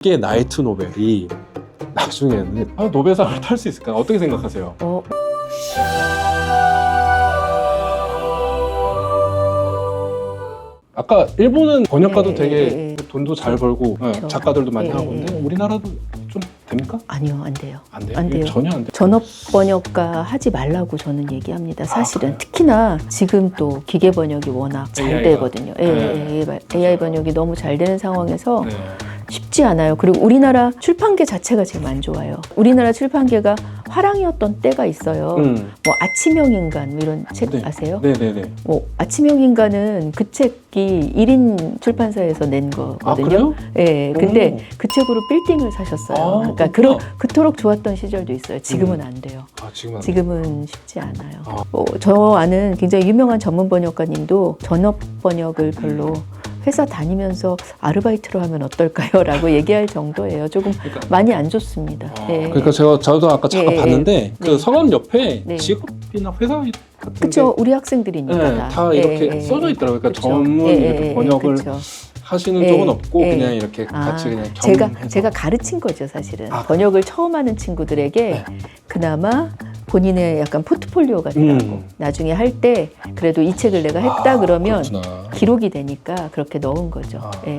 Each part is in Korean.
이게 나이트 노벨이 나중에는 노벨상을 탈 수 있을까? 어떻게 생각하세요? 아까 일본은 번역가도 되게 돈도 잘 벌고 그렇죠. 작가들도 많이 예, 하고 있는데 우리나라도 좀 됩니까? 아니요, 안 돼요. 안 돼요? 안 돼요. 전혀 안 돼요. 전업 번역가 하지 말라고 저는 얘기합니다. 사실은 그래요? 특히나 지금 또 기계 번역이 워낙 잘 AI가. 되거든요. AI 번역이 너무 잘 되는 상황에서 네. 쉽지 않아요. 그리고 우리나라 출판계 자체가 지금 안 좋아요. 우리나라 출판계가 화랑이었던 때가 있어요. 뭐 아침형 인간 뭐 이런 책 네. 아세요? 네네네. 뭐 아침형 인간은 그 책이 1인 출판사에서 낸 아 거거든요. 그래요? 예, 근데 오. 그 책으로 빌딩을 사셨어요. 아, 그러니까 그렇구나. 그토록 좋았던 시절도 있어요. 지금은 안 돼요. 아 지금은 안 돼요? 지금은 쉽지 않아요. 아. 저 아는 굉장히 유명한 전문 번역가님도 전업 번역을 별로 회사 다니면서 아르바이트로 하면 어떨까요? 라고 얘기할 정도예요. 조금 그러니까, 많이 안 좋습니다. 예. 그러니까 저도 아까 잠깐 봤는데 그 네. 성함 옆에 네. 직업이나 회사 같은 그렇죠. 게 우리 학생들이니까 네, 다 이렇게 써져 있더라고요. 그러니까 전문 이렇게 번역을 그쵸. 하시는 예, 쪽은 없고 예. 그냥 이렇게 같이 그냥 겸해서 제가 가르친 거죠, 사실은. 아, 번역을 처음 하는 친구들에게 네. 그나마 본인의 약간 포트폴리오가 되라고. 나중에 할 때 그래도 이 책을 내가 했다 그러면 그렇구나. 기록이 되니까 그렇게 넣은 거죠. 아. 예.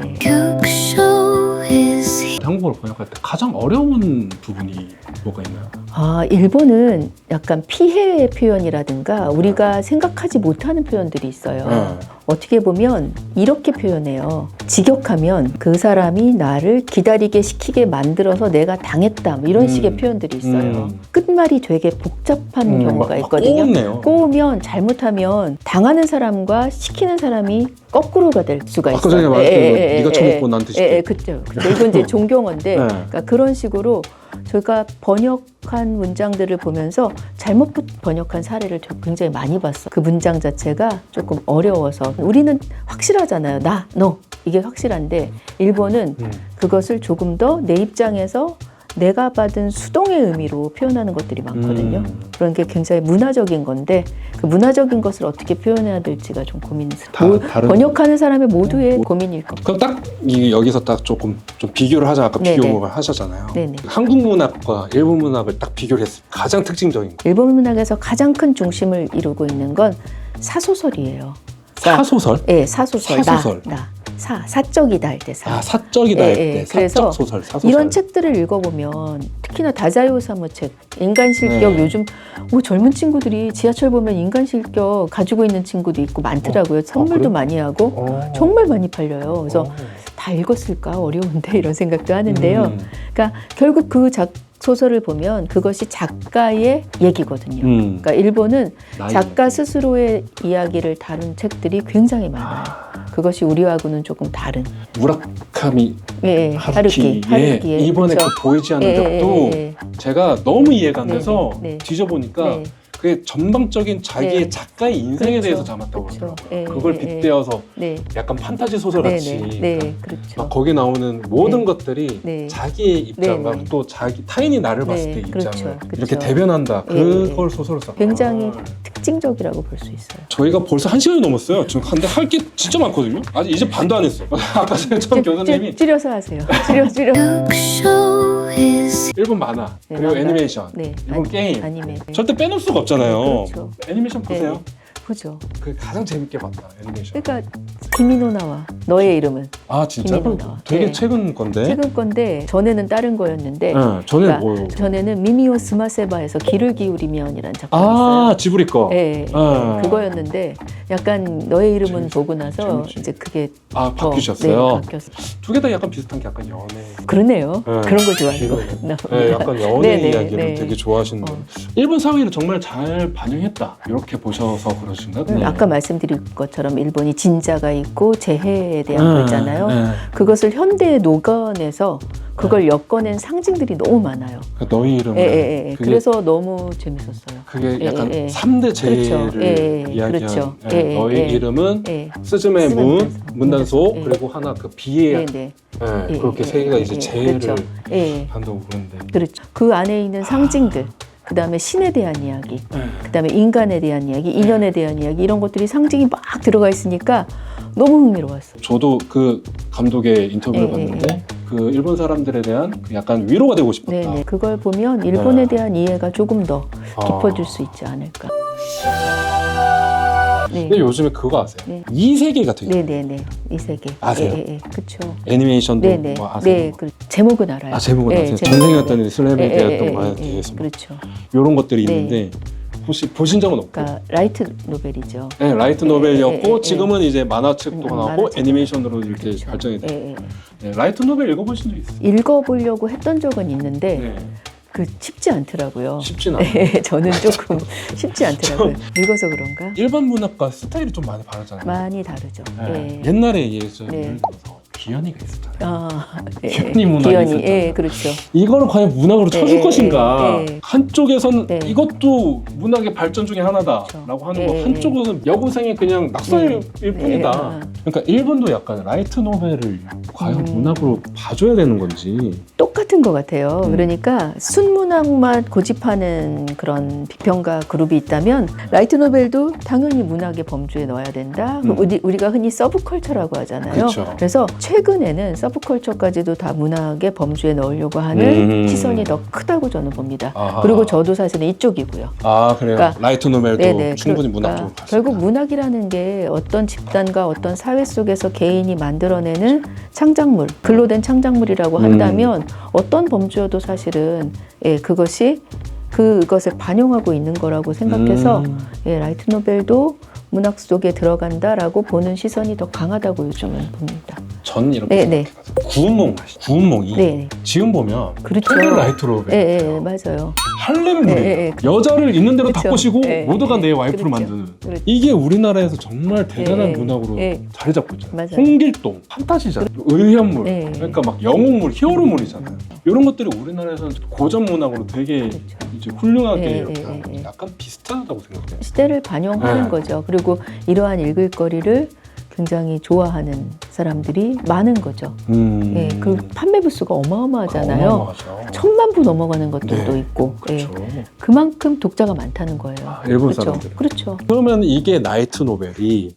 한국어를 번역할 때 가장 어려운 부분이 뭐가 있나요? 일본은 약간 피해 표현이라든가 우리가 생각하지 못하는 표현들이 있어요. 어떻게 보면 이렇게 표현해요. 직역하면 그 사람이 나를 기다리게 시키게 만들어서 내가 당했다. 뭐 이런 식의 표현들이 있어요. 끝말이 되게 복잡한 경우가 있거든요. 꼬운네요. 꼬우면 잘못하면 당하는 사람과 시키는 사람이 거꾸로가 될 수가 있어요. 아까 전에 말했던 거 네가 처먹고 나한테 시켜. 그렇죠. 이건 이제 종교어인데 네. 그러니까 그런 식으로 저희가 번역한 문장들을 보면서 잘못 번역한 사례를 굉장히 많이 봤어요. 그 문장 자체가 조금 어려워서 우리는 확실하잖아요. 나, 너 이게 확실한데 일본은 그것을 조금 더 내 입장에서 내가 받은 수동의 의미로 표현하는 것들이 많거든요. 그런 게 굉장히 문화적인 건데 그 문화적인 것을 어떻게 표현해야 될지가 좀 고민스러워요. 다른 번역하는 사람의 모두의 고민일 겁니다. 그럼 딱 여기서 딱 조금 좀 비교를 하자. 아까 네네. 비교를 하셨잖아요. 네네. 한국 문학과 일본 문학을 딱 비교를 했을 때 가장 특징적인 거. 일본 문학에서 가장 큰 중심을 이루고 있는 건 사소설이에요. 그러니까, 사소설? 예, 사소설. 사소설. 사적이다 할 때 사. 사적이다 할 때 그래서 사적 소설, 사소설. 이런 책들을 읽어보면 특히나 다자요 사무 책, 인간 실격 요즘 젊은 친구들이 지하철 보면 인간 실격 가지고 있는 친구도 있고 많더라고요. 선물도 그래요? 많이 하고 정말 많이 팔려요. 그래서 다 읽었을까 어려운데 이런 생각도 하는데요. 그러니까 결국 그 소설을 보면 그것이 작가의 얘기거든요. 그러니까 일본은 작가 스스로의 이야기를 다룬 책들이 굉장히 많아요. 그것이 우리하고는 조금 다른. 무라카미 하루키의 이번에 그렇죠. 그 보이지 않는 적도 제가 너무 이해가 안 돼서 뒤져보니까 그게 전방적인 자기의 작가의 인생에 그렇죠. 대해서 담았다고 그렇죠. 그러더라고요. 그걸 빗대어서 약간 판타지 소설 같이 그렇죠. 막 거기 나오는 모든 것들이 자기의 입장과 또 자기 타인이 나를 봤을 때 입장을 그렇죠. 이렇게 대변한다. 그걸 소설로 썼구나. 굉장히 특징적이라고 볼 수 있어요. 저희가 벌써 1시간이 넘었어요. 지금 근데 할 게 진짜 많거든요. 아직 이제 반도 안 했어. 아까 전에 처음 교수님이 줄여서 하세요. 줄여. 일본 만화 그리고 만화. 애니메이션, 일본 게임 절대 빼놓을 수가 없잖아요. 그렇죠. 애니메이션 보세요. 보죠. 그 가장 재밌게 봤다 애니메이션. 그러니까 김이노 나와 너의 이름은 아 진짜? 김이노 나와. 되게 최근 건데. 최근 건데 전에는 다른 거였는데. 전에 그러니까 뭐? 전에는 미미오 스마세바에서 귀를 기울이면이라는 작품이 아 있어요. 지브리 거. 그거였는데 약간 너의 이름은 재밌지. 보고 나서 재밌지. 이제 그게 바뀌셨어요. 바뀌었어요. 두 개 다 약간 비슷한 게 약간 연애. 그러네요. 그런 걸 좋아하는 네, 약간 연애 네네, 이야기를 되게 좋아하시는 분. 일본 사회를 정말 잘 반영했다 이렇게 보셔서 그러신가요? 아까 말씀드린 것처럼 일본이 진자가 있고 재해에 대한 거 있잖아요. 그것을 현대에 녹아내서 그걸 엮어낸 상징들이 너무 많아요. 너의 이름은 그래서 너무 재밌었어요. 그게 약간 3대 재해를 이야기하는 그렇죠. 너의 이름은 스즈메 문단소 그리고 하나 그 비의 그렇게 세 개가 이제 재해를 한다고 그러는데 그렇죠. 그 안에 있는 상징들 그 다음에 신에 대한 이야기, 그 다음에 인간에 대한 이야기, 인연에 대한 이야기 이런 것들이 상징이 막 들어가 있으니까 너무 흥미로웠어요. 저도 그 감독의 인터뷰를 봤는데 그 일본 사람들에 대한 그 약간 위로가 되고 싶었다. 네네. 그걸 보면 일본에 대한 이해가 조금 더 깊어질 수 있지 않을까. 네. 근데 요즘에 그거 아세요? 네. 이 세계가 되게 네네네. 이 세계. 아세요? 예, 그렇죠. 애니메이션도 네네. 뭐 아세요? 네, 제목은 알아요. 제목은 아세요? 전생이었던 슬래미되었던 거에 대해서 그렇죠. 이런 것들이 네. 있는데 혹시 보신 적은 없고? 그러니까 라이트 노벨이죠. 네, 라이트 노벨이었고 지금은 이제 만화책도 나오고 만화책. 애니메이션으로 이렇게 그렇죠. 발전이 돼요. 예. 네, 라이트 노벨 읽어보신 적 있어요? 읽어보려고 했던 적은 있는데 네. 그 쉽지 않더라고요. 쉽진 않아요. 네, 저는 조금 쉽지 않더라고요. 읽어서 그런가? 일반 문학과 스타일이 좀 많이 다르잖아요. 많이 다르죠. 네. 예. 옛날에 예전에 네. 예를 들어서 기현이가 있었잖아요. 예. 기현이 문학이 기현이, 있었잖아요. 예, 그렇죠. 이거를 과연 문학으로 쳐줄 것인가? 예. 한쪽에서는 네. 이것도 문학의 발전 중에 하나다라고 하는 거, 예. 한쪽은 여고생의 그냥 낙서일 뿐이다. 예. 그러니까 일본도 약간 라이트 노벨을 과연 문학으로 봐줘야 되는 건지. 똑같은 것 같아요. 그러니까 순문학만 고집하는 그런 비평가 그룹이 있다면 라이트 노벨도 당연히 문학의 범주에 넣어야 된다. 우리가 흔히 서브컬처라고 하잖아요. 그쵸. 그래서 최근에는 서브컬처까지도 다 문학의 범주에 넣으려고 하는 시선이 더 크다고 저는 봅니다. 아하. 그리고 저도 사실은 이쪽이고요. 아 그래요? 그러니까, 라이트 노벨도 네네. 충분히 문학 그러니까 쪽으로 결국 문학이라는 게 어떤 집단과 어떤 사회 속에서 개인이 만들어내는 창작물, 글로 된 창작물이라고 한다면 어떤 범주여도 사실은 그것을 반영하고 있는 거라고 생각해서 라이트 노벨도 문학 속에 들어간다라고 보는 시선이 더 강하다고 요즘은 봅니다. 전 이렇게 생각해요. 구운몽 아시죠? 구운몽이 네. 지금 보면 그렇죠. 되게 라이트 노벨. 네, 맞아요. 할렘물이에요. 여자를 있는 대로 다 그쵸. 꼬시고 네, 모두가 내 와이프로 그렇죠. 만드는 그렇죠. 이게 우리나라에서 정말 대단한 네, 문학으로 네. 자리 잡고 있잖아요. 맞아요. 홍길동, 판타지잖아요. 의현물, 네. 그러니까 막 영웅물, 히어로물이잖아요. 이런 것들이 우리나라에서는 고전 문학으로 되게 그렇죠. 이제 훌륭하게 네, 이렇게 네, 하는 네. 약간 비슷하다고 생각해요. 시대를 반영하는 네. 거죠. 그리고 이러한 읽을거리를 굉장히 좋아하는 사람들이 많은 거죠. 예, 그 판매 부수가 어마어마하잖아요. 어마어마하죠. 1000만 부 넘어가는 것들도 네, 있고, 그렇죠. 예, 그만큼 독자가 많다는 거예요. 일본 그렇죠? 사람들. 그렇죠. 그러면 이게 나이트 노벨이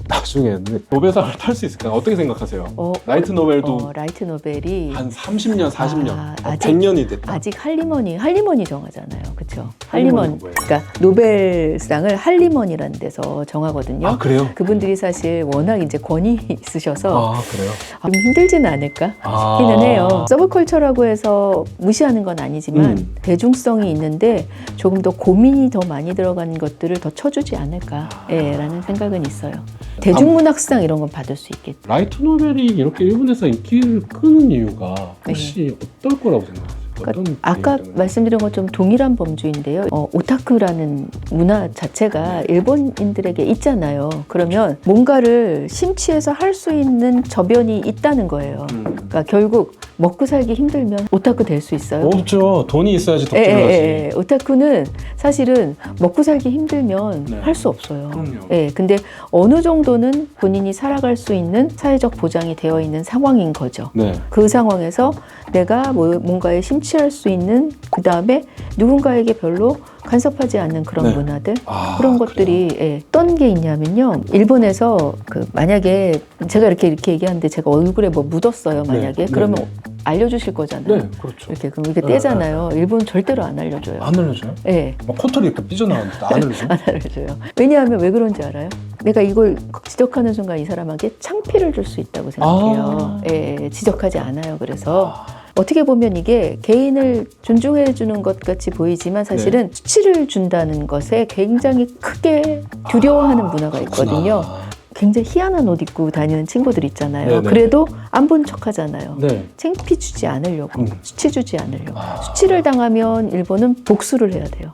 나중에 노벨상을 탈 수 있을까요? 어떻게 생각하세요? 라이트 노벨도 라이트 노벨이 한 30년, 40년, 아직- 100년이 됐다. 아직 할리머니 정하잖아요. 그렇죠? 할리머니가 할리먼. 뭐예요? 그러니까 노벨상을 할리먼이라는 데서 정하거든요. 아 그래요? 그분들이 사실 워낙 이제 권위 있으셔서 아 그래요? 좀 힘들지는 않을까 아. 싶기는 해요. 서브컬처라고 해서 무시하는 건 아니지만 대중성이 있는데 조금 더 고민이 더 많이 들어간 것들을 더 쳐주지 않을까라는 생각은 있어요. 대중문학상 이런 건 받을 수 있겠죠. 라이트 노벨이 이렇게 일본에서 인기를 끄는 이유가 혹시 어떨 거라고 생각하세요? 그러니까 어떤 아까 개인 때문에? 말씀드린 것처럼 동일한 범주인데요. 오타쿠라는 문화 자체가 일본인들에게 있잖아요. 그러면 뭔가를 심취해서 할 수 있는 저변이 있다는 거예요. 그러니까 결국 먹고 살기 힘들면 오타쿠 될 수 있어요? 없죠. 돈이 있어야지 덕질하지. 오타쿠는 사실은 먹고 살기 힘들면 네. 할 수 없어요. 그럼요. 근데 어느 정도는 본인이 살아갈 수 있는 사회적 보장이 되어 있는 상황인 거죠. 네. 그 상황에서 내가 뭔가에 심취할 수 있는 그 다음에 누군가에게 별로 간섭하지 않는 그런 네. 문화들 아, 그런 것들이 어떤 게 있냐면요. 일본에서 만약에 제가 이렇게 얘기하는데 제가 얼굴에 뭐 묻었어요. 만약에 네. 그러면 네. 알려주실 거잖아요. 네, 그렇죠. 이렇게 그럼 이렇게 네, 떼잖아요. 일본 절대로 안 알려줘요. 안 알려줘요? 예. 막 코털이 이렇게 삐져나왔는데 안 알려줘요? 안 알려줘요. 왜냐하면 왜 그런지 알아요? 내가 이걸 지적하는 순간 이 사람에게 창피를 줄 수 있다고 생각해요. 지적하지 않아요. 그래서 어떻게 보면 이게 개인을 존중해 주는 것 같이 보이지만 사실은 수치를 준다는 것에 굉장히 크게 두려워하는 문화가 있거든요. 굉장히 희한한 옷 입고 다니는 친구들 있잖아요. 네네. 그래도 안 본 척 하잖아요. 네. 창피 주지 않으려고, 수치 주지 않으려고. 수치를 당하면 일본은 복수를 해야 돼요.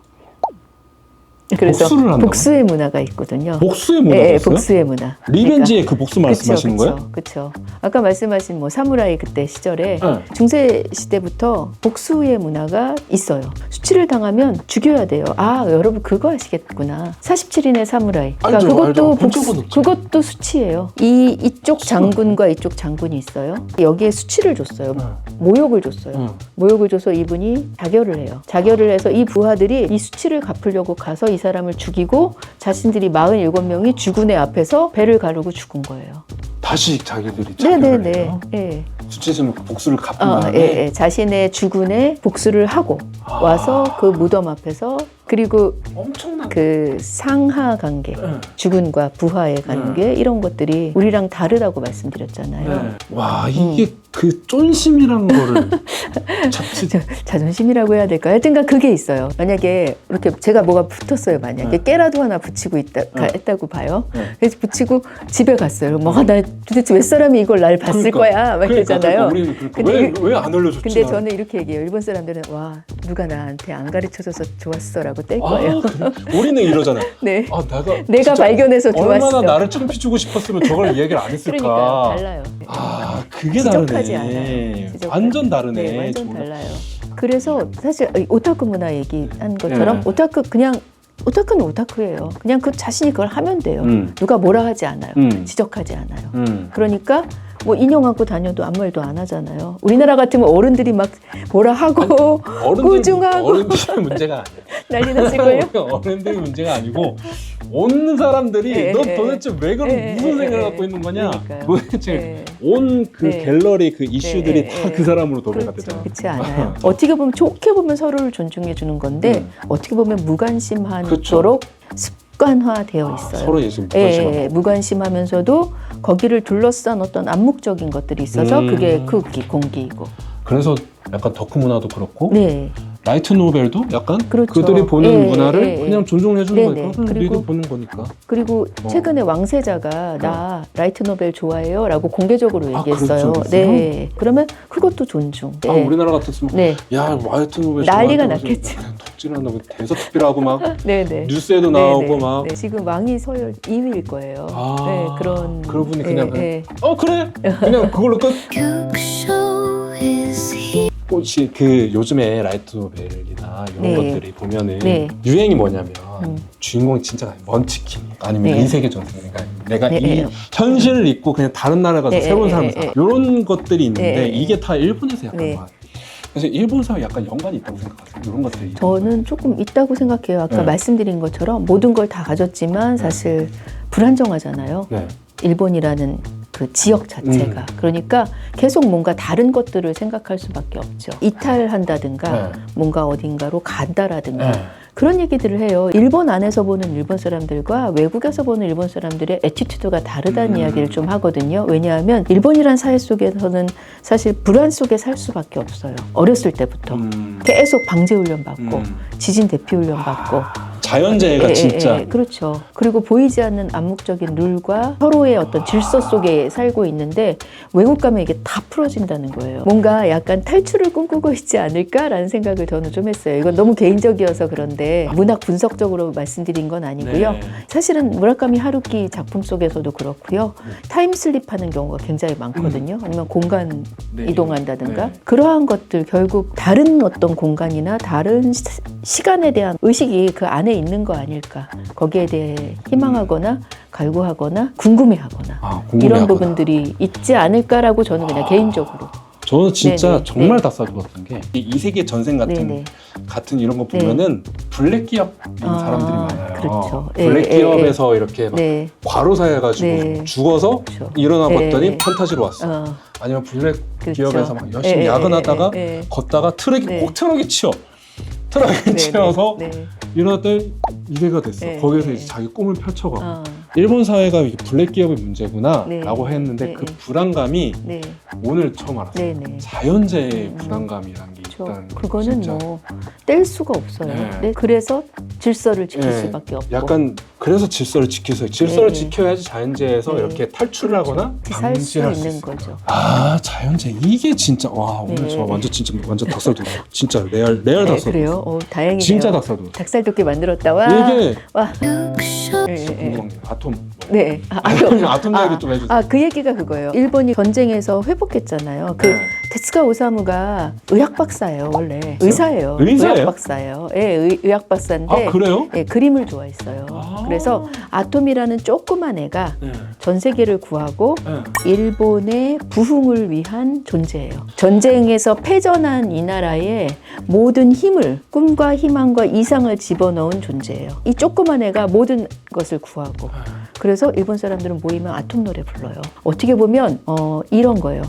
그래서 복수를 한다고요? 복수의 문화가 있거든요. 복수의 문화가 있어요? 복수의 문화. 리벤지의 그 복수 말씀하시는 거예요? 그렇죠. 아까 말씀하신 뭐 사무라이 그때 시절에 네. 중세 시대부터 복수의 문화가 있어요. 수치를 당하면 죽여야 돼요. 아, 여러분 그거 아시겠구나. 47인의 사무라이. 그러니까 알죠, 알죠. 본 적은 없죠. 그것도 수치예요. 이쪽 장군과 이쪽 장군이 있어요. 여기에 수치를 줬어요. 모욕을 줬어요. 모욕을 줘서 이분이 자결을 해요. 자결을 해서 이 부하들이 이 수치를 갚으려고 가서 이 사람을 죽이고 자신들이 47명이 주군의 앞에서 배를 가르고 죽은 거예요. 다시 자기들이 자결을 해요? 네. 수치심 복수를 갚은 다음에 자신의 주군에 복수를 하고 와서 그 무덤 앞에서 그리고 엄청난 그 상하 관계, 주군과 부하의 관계 이런 것들이 우리랑 다르다고 말씀드렸잖아요. 와 이게 그 쫀심이라는 거를 자존심이라고 해야 될까요? 하여튼간 그게 있어요. 만약에 이렇게 제가 뭐가 붙었어요. 만약에 깨라도 하나 붙이고 했다고 봐요. 그래서 붙이고 집에 갔어요. 뭐 나 도대체 몇 사람이 이걸 날 봤을 거야? 막 이러잖아요. 우리는 왜 안 알려줬지? 근데 저는 이렇게 얘기해요. 일본 사람들은 와 누가 나한테 안 가르쳐줘서 좋았어라고 뗄 거예요. 우리는 이러잖아. 네. 내가 발견해서 좋았어. 얼마나 나를 창피주고 싶었으면 저걸 얘기를 안 했을까. 그러니까요. 달라요. 그게 지적하지 다르네. 않아요. 완전 다르네. 네, 완전 달라요. 그래서 사실 오타쿠 문화 얘기한 것처럼 오타쿠는 오타쿠예요. 그냥 그 자신이 그걸 하면 돼요. 누가 뭐라 하지 않아요. 지적하지 않아요. 그러니까 뭐 인형 안고 다녀도 아무 말도 안 하잖아요. 우리나라 같으면 어른들이 막 뭐라 하고 꾸중하고 어른들이 문제가 아니야. 난리 났을 거예요. 어른들이 문제가 아니고 온 사람들이 너 도대체 왜 그런 무슨 생각을 갖고 있는 거냐. 도대체 온 그 갤러리 그 이슈들이 다 그 사람으로 도배가 되잖아. 그렇지 않아요. 어떻게 보면 좋게 보면 서로를 존중해 주는 건데 어떻게 보면 무관심하도록 습관화되어 있어요. 서로 지금 무관심하면서도 거기를 둘러싼 어떤 암묵적인 것들이 있어서 그게空気, 공기이고. 그래서 약간 덕후 문화도 그렇고 네. 라이트 노벨도 약간 그렇죠. 그들이 보는 문화를 그냥 존중해 주는 거니까 그리고 보는 거니까. 그리고 최근에 왕세자가 나 라이트 노벨 좋아해요 라고 공개적으로 얘기했어요. 그렇죠. 네. 그러면 그것도 존중. 우리나라 같았으면 야 라이트 노벨 난리가 났겠지. 덕질한다고 대서특필하고 막 네네. 뉴스에도 나오고 막 지금 왕이 서열 2위일 거예요. 그런 분이 그냥 그래 그냥 그걸로 끝. 혹시 그 요즘에 라이트 노벨이나 이런 것들이 보면은 유행이 뭐냐면 주인공이 진짜 먼치킨 아니면 이 세계 전쟁인가 내가 이 현실을 잊고 그냥 다른 나라 가서 새로운 삶을 살아 이런 것들이 있는데 이게 다 일본에서 약간 그래서 일본 사회 약간 연관이 있다고 생각하세요? 이런 것들이 저는 조금 있다고 생각해요. 아까 말씀드린 것처럼 모든 걸 다 가졌지만 사실 불안정하잖아요. 일본이라는 그 지역 자체가 그러니까 계속 뭔가 다른 것들을 생각할 수밖에 없죠. 이탈한다든가 뭔가 어딘가로 간다라든가 그런 얘기들을 해요. 일본 안에서 보는 일본 사람들과 외국에서 보는 일본 사람들의 애티튜드가 다르다는 이야기를 좀 하거든요. 왜냐하면 일본이란 사회 속에서는 사실 불안 속에 살 수밖에 없어요. 어렸을 때부터 계속 방제훈련 받고 지진 대피훈련 받고 자연재해가 진짜 그렇죠. 그리고 보이지 않는 암묵적인 룰과 서로의 어떤 질서 속에 살고 있는데 외국 가면 이게 다 풀어진다는 거예요. 뭔가 약간 탈출을 꿈꾸고 있지 않을까라는 생각을 저는 좀 했어요. 이건 너무 개인적이어서 그런데 문학 분석적으로 말씀드린 건 아니고요. 사실은 무라카미 하루키 작품 속에서도 그렇고요. 타임슬립하는 경우가 굉장히 많거든요. 아니면 공간 이동한다든가 그러한 것들 결국 다른 어떤 공간이나 다른 시간에 대한 의식이 그 안에 있는 거 아닐까. 거기에 대해 희망하거나 갈구하거나 궁금해하거나 이런 부분들이 있지 않을까라고 저는 그냥 개인적으로. 저는 진짜 정말 닭살돋았던 게 이 세계 전생 같은 이런 거 보면은 블랙 기업인 사람들이 많아요. 그렇죠. 블랙 기업에서 이렇게 막 과로사해가지고 죽어서 일어나 봤더니 판타지로 왔어. 아니면 블랙 기업에서 막 열심히 야근하다가 걷다가 꼭 트럭에 치여. 트럭에 치여서 일어났더니 이래가 됐어. 거기에서 이제 자기 꿈을 펼쳐가고 일본 사회가 이게 블랙 기업의 문제구나 라고 했는데 그 불안감이 오늘 처음 알았어요. 자연재해의 불안감이라는 게 있다는 그거는 뭐 뗄 수가 없어요. 그래서 질서를 지킬 수밖에 없고 약간 그래서 질서를 지켜야지 자연재해에서 이렇게 탈출을 하거나 살 수 방지할 수 있는 있어요. 거죠. 자연재해 이게 진짜 오늘 저 완전 닭살돋아. 진짜 레알 닭살돋아. 그래요? 다행이네요. 진짜 닭살돋아. 닭살돋게 만들었다. 와. 이게 궁금한 아톰. 아톰 얘기 좀 해주세요. 그 얘기가 그거예요. 일본이 전쟁에서 회복했잖아요. 테츠카 오사무가 의학 박사예요, 원래. 의사예요. 의학 박사예요. 의학 박사인데. 그래요? 그림을 좋아했어요. 그래서 아톰이라는 조그만 애가 전 세계를 구하고 일본의 부흥을 위한 존재예요. 전쟁에서 패전한 이 나라에 모든 힘을, 꿈과 희망과 이상을 집어넣은 존재예요. 이 조그만 애가 모든 것을 구하고. 그래서 일본 사람들은 모이면 아톰 노래 불러요. 어떻게 보면 이런 거예요.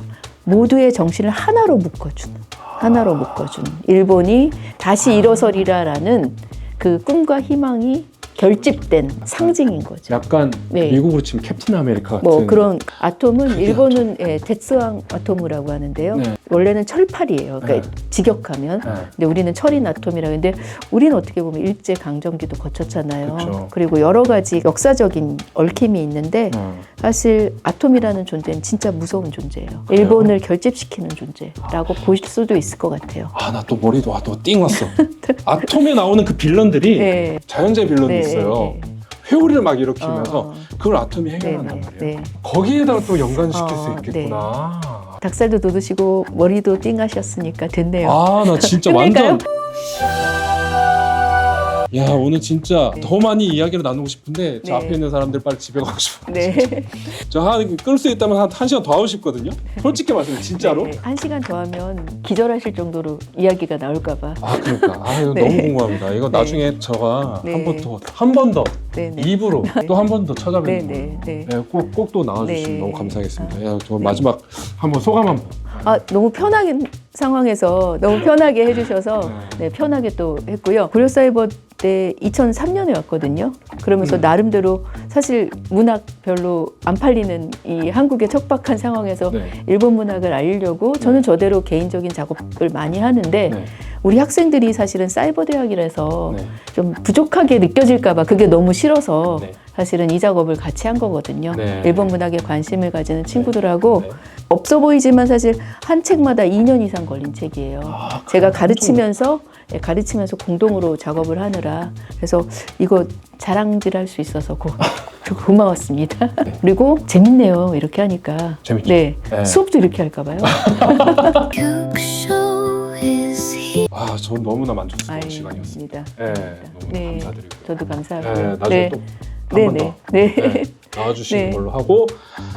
모두의 정신을 하나로 묶어주는 일본이 다시 일어서리라라는 그 꿈과 희망이 결집된 상징인 거죠. 약간 미국으로 치면 캡틴 아메리카 같은 뭐 그런 아톰은 일본은 tetsuan 아톰이라고 하는데요. 원래는 철팔이에요. 그러니까 직역하면. 근데 우리는 철인 아톰이라고 하는데 우리는 어떻게 보면 일제 강점기도 거쳤잖아요. 그쵸. 그리고 여러 가지 역사적인 얽힘이 있는데 사실 아톰이라는 존재는 진짜 무서운 존재예요. 일본을 결집시키는 존재라고 보실 수도 있을 것 같아요. 나 또 머리도 띵 왔어. 아톰에 나오는 그 빌런들이 자연재 빌런이 있어요. 회오리를 막 일으키면서 그걸 아톰이 해결한단 말이에요. 거기에다가 또 연관시킬 수 있겠구나. 닭살도 돋으시고 머리도 띵하셨으니까 됐네요. 나 진짜 완전. 야, 오늘 진짜 더 많이 이야기를 나누고 싶은데 저 앞에 있는 사람들 빨리 집에 가고 싶어요. 저 끌 수 있다면 한 1시간 더 하고 싶거든요. 솔직히 말씀해 진짜로. 1시간 더 하면 기절하실 정도로 이야기가 나올까 봐. 그러니까 이거 너무 궁금합니다. 이거 나중에 저가 한 번 더 입으로 또 한 번 더 찾아뵙는 거예요. 꼭 또 나와주시면 너무 감사하겠습니다. 저 마지막 한번 소감 한번. 너무 편하게 상황에서 너무 편하게 해주셔서 편하게 또 했고요. 고려사이버 때 2003년에 왔거든요. 그러면서 나름대로 사실 문학 별로 안 팔리는 이 한국의 척박한 상황에서 일본 문학을 알리려고 저는 저대로 개인적인 작업을 많이 하는데 우리 학생들이 사실은 사이버 대학이라서 좀 부족하게 느껴질까 봐 그게 너무 싫어서 사실은 이 작업을 같이 한 거거든요. 일본 문학에 관심을 가지는 친구들하고 없어 보이지만 사실 한 책마다 2년 이상 걸린 책이에요. 제가 가르치면서 공동으로 작업을 하느라 그래서 이거 자랑질할 수 있어서 고마웠습니다. 그리고 재밌네요. 이렇게 하니까. 재밌죠? 수업도 이렇게 할까 봐요. 전 너무나 만족스러운 시간이었습니다. 너무 감사드리고. 저도 감사하고요. 나중에 또 한 번 더 나와주시는 걸로 하고,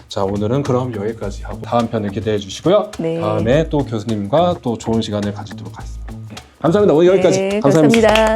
자, 오늘은 그럼 여기까지 하고 다음 편을 기대해 주시고요. 다음에 또 교수님과 또 좋은 시간을 가지도록 하겠습니다. 감사합니다. 오늘 여기까지. 감사합니다.